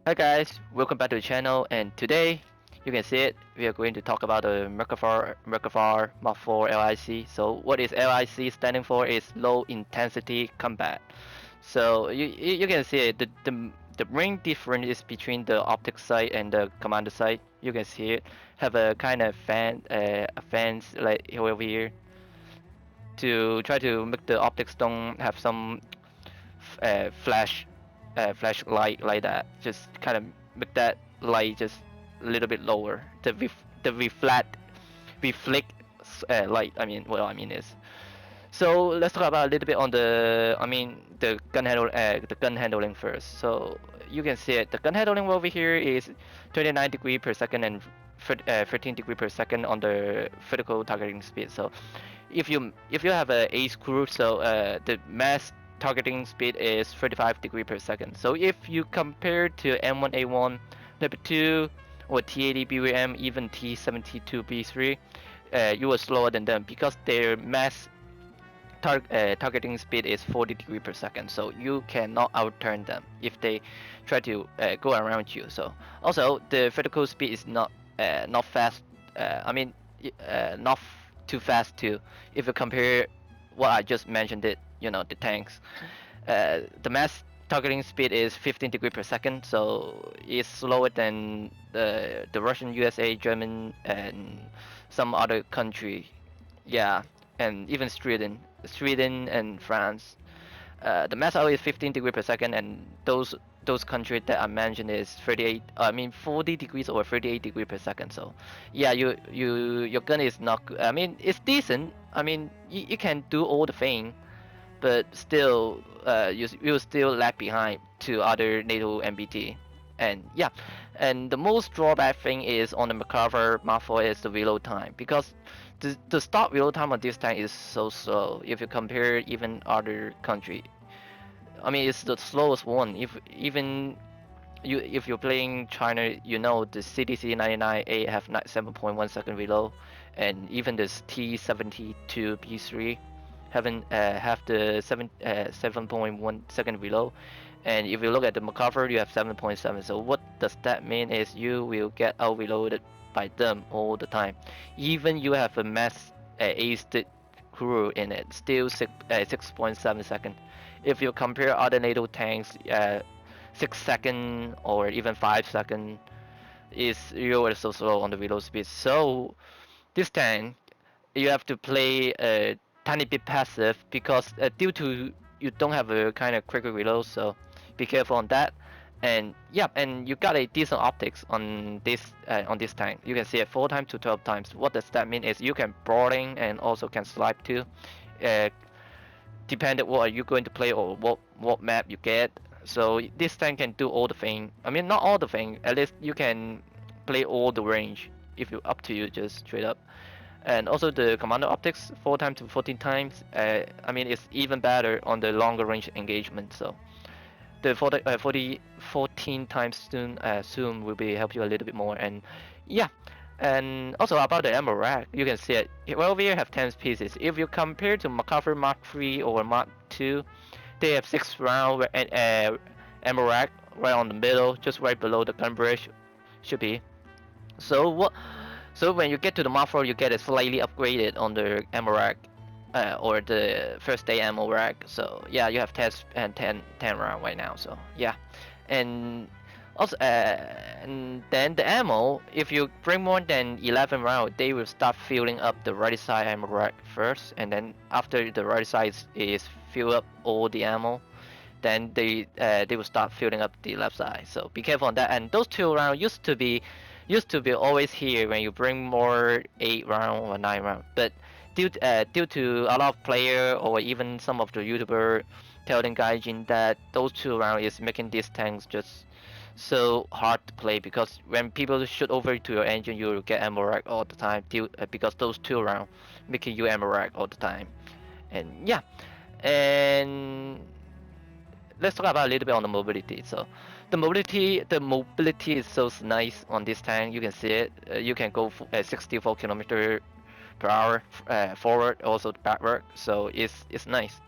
Hi guys, welcome back to the channel, and today you can see it. We are going to talk about the Mk4 Mk4 LIC. So what is LIC standing for is low intensity combat. So you can see it. The main difference is between the optic side and the commander side. You can see it have a kind of a fence like over here to try to make the optics don't have some flashlight like that. Just kind of make that light just a little bit lower. The reflect light. I mean, what I mean is. So let's talk about a little bit on the gun handling first. So you can see it. The gun handling over here is 29 degree per second and 13 degree per second on the vertical targeting speed. So if you have a ace crew, so the mass targeting speed is 35 degree per second. So if you compare to M1A1, Level 2, or T80 BWM, even T72 B3, you are slower than them because their mass targeting speed is 40 degree per second, so you cannot outturn them if they try to go around you. So also the vertical speed is not fast. Not too fast too. If you compare what I just mentioned, the tanks, the mass targeting speed is 15 degree per second, so it's slower than the Russian, USA, German, and some other country. Yeah, and even Sweden and France. The max out is 15 degree per second, and those countries that I mentioned is 38. I mean 40 degrees or 38 degree per second. So, yeah, your gun is not good. I mean it's decent. I mean you can do all the thing, but still you still lag behind to other NATO MBT. And yeah, and the most drawback thing is on the Merkava Mk4 is the reload time, because the start reload time on this tank is so slow if you compare even other country. I mean it's the slowest one. If you're playing China, you know the CDC 99A have 7.1 second reload, and even this T72 B3 have the 7.1 second reload. And if you look at the Merkava, you have 7.7. So what does that mean is you will get out reloaded by them all the time. Even you have a mass aced crew in it, still 6.7 second. If you compare other NATO tanks, 6 second or even 5 second is really so slow on the reload speed. So this tank you have to play a tiny bit passive because due to you don't have a kind of quicker reload, so be careful on that. And yeah, and you got a decent optics on this tank. You can see it 4 times to 12 times. What does that mean is you can boarding and also can snipe too. Uh, Depending what are you going to play or what map you get. So this tank can do all the thing. I mean not all the thing. At least you can play all the range if you up to you just straight up. And also the commander optics 4 times to 14 times. I mean it's even better on the longer range engagement. So the 14 times soon will be help you a little bit more. And yeah, and also about the ammo rack, you can see it. Well, we have 10 pieces. If you compare to Mk4 Mark 3 or Mark 2, they have 6 round ammo rack right on the middle, just right below the gun bridge should be. So what? So when you get to the Mark 4, you get it slightly upgraded on the ammo rack, or the first day ammo rack. So yeah, you have 10 and 10 round right now. So yeah, and also and then the ammo, if you bring more than 11 round, they will start filling up the right side ammo rack first, and then after the right side is fill up all the ammo, then they will start filling up the left side. So be careful on that. And those 2 round used to be always here when you bring more 8 round or 9 round. But due to a lot of player or even some of the YouTuber telling Gaijin that those 2 round is making these tanks just so hard to play, because when people shoot over to your engine you will get ammo rack all the time because those 2 round making you ammo rack all the time. And yeah, and let's talk about a little bit on the mobility. So the mobility is so nice on this tank. You can see it. You can go 64 kilometer per hour forward, also backward. So it's nice.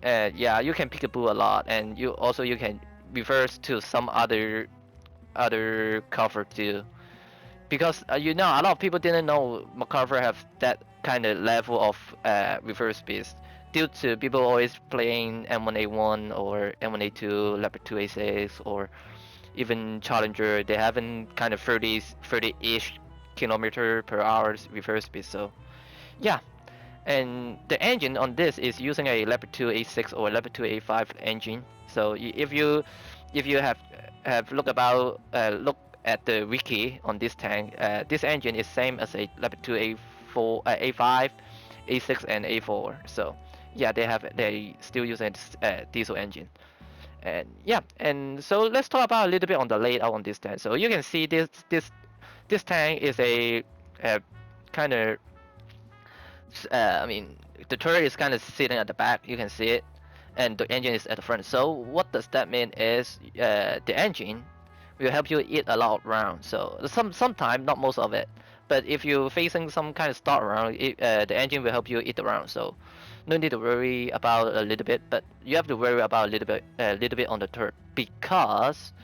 Yeah, you can peekaboo a lot, and you can reverse to some other other cover too, because you know a lot of people didn't know McCarver have that kind of level of reverse beast due to people always playing M1A1 or M1A2, Leopard 2A6, or even Challenger. They haven't kind of 30-ish kilometer per hour reverse speed. So yeah, and the engine on this is using a Leopard 2A6 or Leopard 2A5 engine. So if you have look at the wiki on this tank, this engine is same as a Leopard 2A4, A5, A6, and A4. So yeah, they still using diesel engine. And yeah, and so let's talk about a little bit on the layout on this tank. So you can see this tank is a kind of I mean, the turret is kind of sitting at the back. You can see it, and the engine is at the front. So what does that mean is the engine will help you eat a lot of rounds. So sometimes, not most of it, but if you're facing some kind of start round, the engine will help you eat the round. So no need to worry about a little bit, but you have to worry about a little bit on the turret because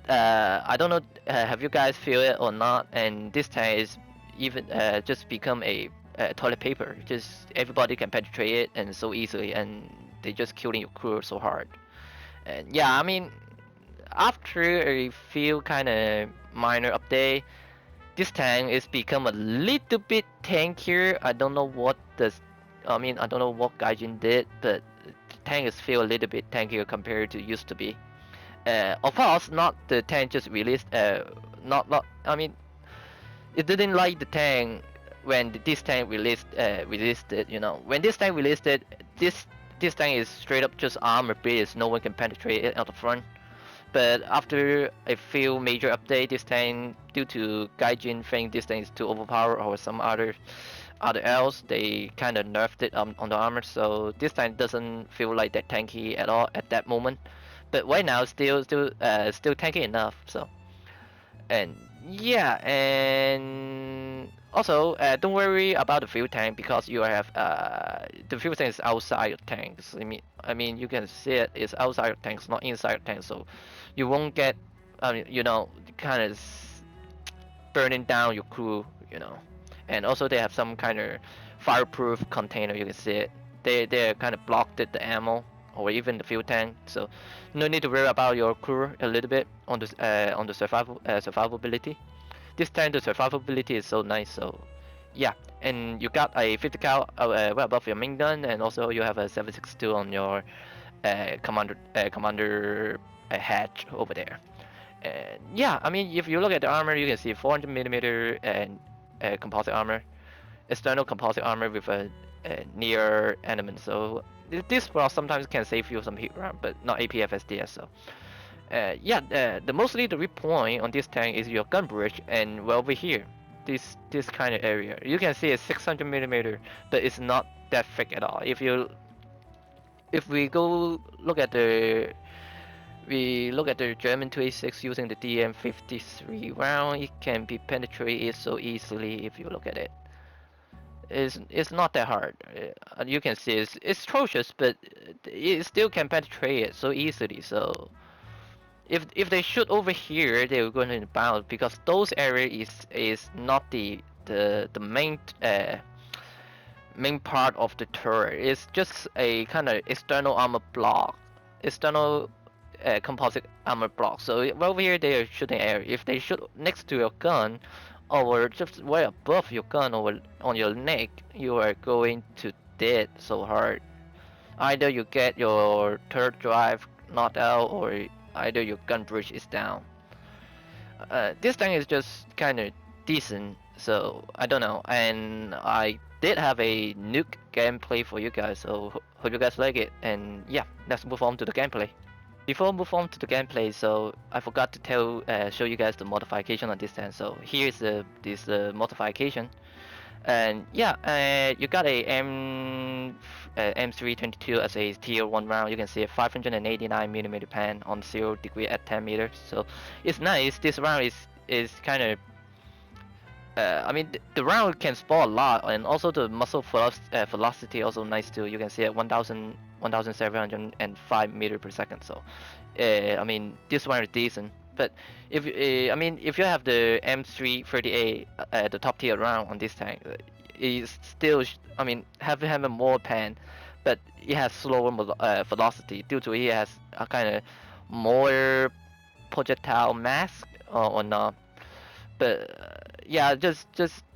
I don't know, have you guys feel it or not? And this tank is even just become a toilet paper. Just everybody can penetrate it and so easily, and they just killing your crew so hard. And yeah, I mean, after a few kind of minor update, this tank is become a little bit tankier. I don't know what does, I mean, I don't know what Gaijin did, but the tank is feel a little bit tankier compared to used to be. Of course, not the tank just released. Not. I mean, it didn't like the tank when this tank released it. You know, when this tank released it, this tank is straight up just armor base. No one can penetrate it out the front. But after a few major updates, this tank, due to Gaijin think this tank is too overpowered or some other else, they kind of nerfed it on the armor. So this tank doesn't feel like that tanky at all at that moment. But right now, still tanky enough. So and yeah, and also don't worry about the fuel tank because you have the fuel tank is outside your tanks. I mean you can see it is outside your tanks, not inside your tanks. So you won't get you know, kind of burning down your crew. You know, and also they have some kind of fireproof container. You can see it. They kind of blocked the ammo or even the fuel tank. So no need to worry about your crew a little bit on the survivability. This time the survivability is so nice. So yeah, and you got a 50 cal well above your main gun, and also you have a 7.62 on your commander hatch over there. And yeah, I mean if you look at the armor, you can see 400 millimeter and composite armor, external composite armor with a near element. So this well sometimes can save you some heat round, but not APFSDS. So yeah, the mostly the weak point on this tank is your gun bridge, and well over here, this kind of area, you can see it's 600 millimeter, but it's not that thick at all. If we go look at the German 286 using the DM53 round, it can be penetrated so easily if you look at it. It's not that hard. You can see it's atrocious, but it still can penetrate it so easily. So if they shoot over here, they're going to bounce because those areas is not the main part of the turret. It's just a kind of external armor block, external composite armor block. So over here they are shooting area. If they shoot next to your gun, or just way above your gun or on your neck, you are going to dead so hard. Either you get your turret drive knocked out, or either your gun bridge is down. This thing is just kind of decent, so I don't know. And I did have a Nuke gameplay for you guys, so hope you guys like it. And yeah, let's move on to the gameplay. Before I move on to the gameplay, so I forgot to show you guys the modification on this tank. So here's this modification, and yeah, you got a M322 as a tier 1 round. You can see a 589 millimeter pan on 0 degree at 10 meters. So it's nice. This round is kind of I mean the round can spot a lot, and also the muzzle velocity also nice too. You can see at 1,705 meter per second. So I mean this one is decent. But if I mean if you have the M330A, the top tier round on this tank, is still I mean have more pen, but it has slower velocity due to it has a kind of more projectile mask or not. But yeah, just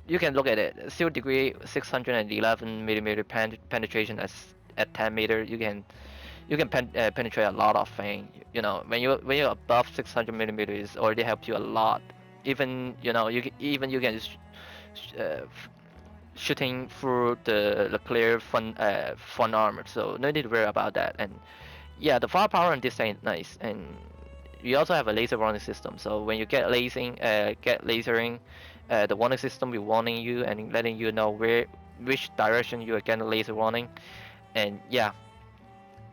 you can look at it. 0 degree, 611 millimeter penetration at 10 meter. You can penetrate a lot of things. You know, when you're above 600 millimeters, already helps you a lot. Even you can shooting through the clear front armor, so no need to worry about that. And yeah, the firepower on this thing is nice, and you also have a laser warning system. So when you get lasering, the warning system will warning you and letting you know which direction you are getting laser warning. And yeah,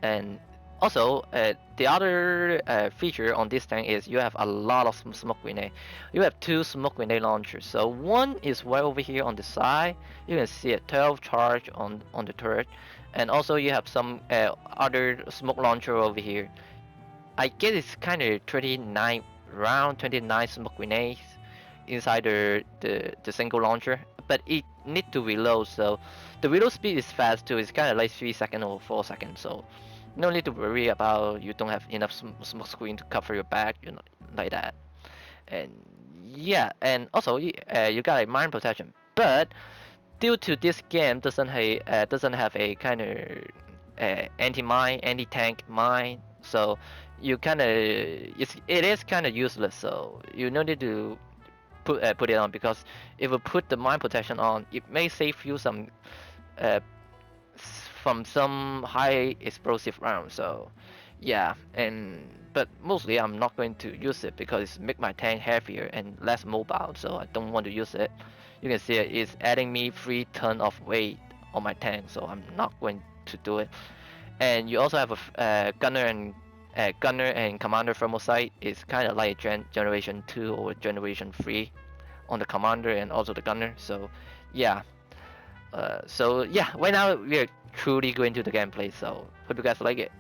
and also the other feature on this tank is you have a lot of smoke grenade. You have two smoke grenade launchers. So one is right over here on the side. You can see it 12 charge on the turret, and also you have some other smoke launcher over here. I guess it's kind of 29 round, 29 smoke grenades inside the single launcher, but it need to reload. So the reload speed is fast too. It's kind of like 3 seconds or 4 seconds. So no need to worry about you don't have enough smoke screen to cover your back, like that. And yeah, and also you got a mine protection, but due to this game doesn't have a kind of anti-mine, anti-tank mine, so you kind of it is kind of useless. So you no need to put it on, because if you put the mine protection on, it may save you some uh, from some high explosive rounds. So yeah, and but mostly I'm not going to use it because it make my tank heavier and less mobile, so I don't want to use it. You can see it's adding me 3 tons of weight on my tank, so I'm not going to do it. And you also have a gunner and commander thermal sight. It's kind of like generation 2 or generation 3 on the commander and also the gunner. So yeah, so yeah, right now we are truly going to the gameplay. So hope you guys like it.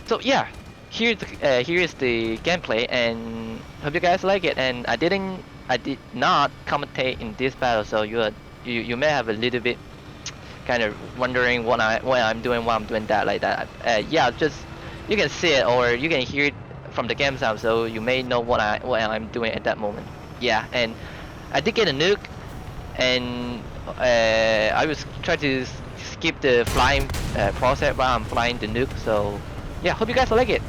So yeah, here is the gameplay, and hope you guys like it. And I did not commentate in this battle, so you may have a little bit kind of wondering what I'm doing, why I'm doing that, like that. Yeah, just you can see it or you can hear it from the game sound, so you may know what I'm doing at that moment. Yeah, and I did get a nuke, and I was trying to skip the flying process while I'm flying the nuke. So yeah, hope you guys like it.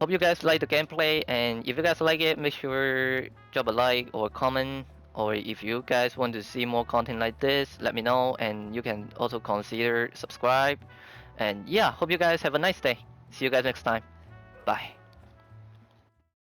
hope you guys like the gameplay, and if you guys like it, make sure drop a like or comment. Or if you guys want to see more content like this, let me know, and you can also consider subscribe. And yeah, hope you guys have a nice day. See you guys next time. Bye.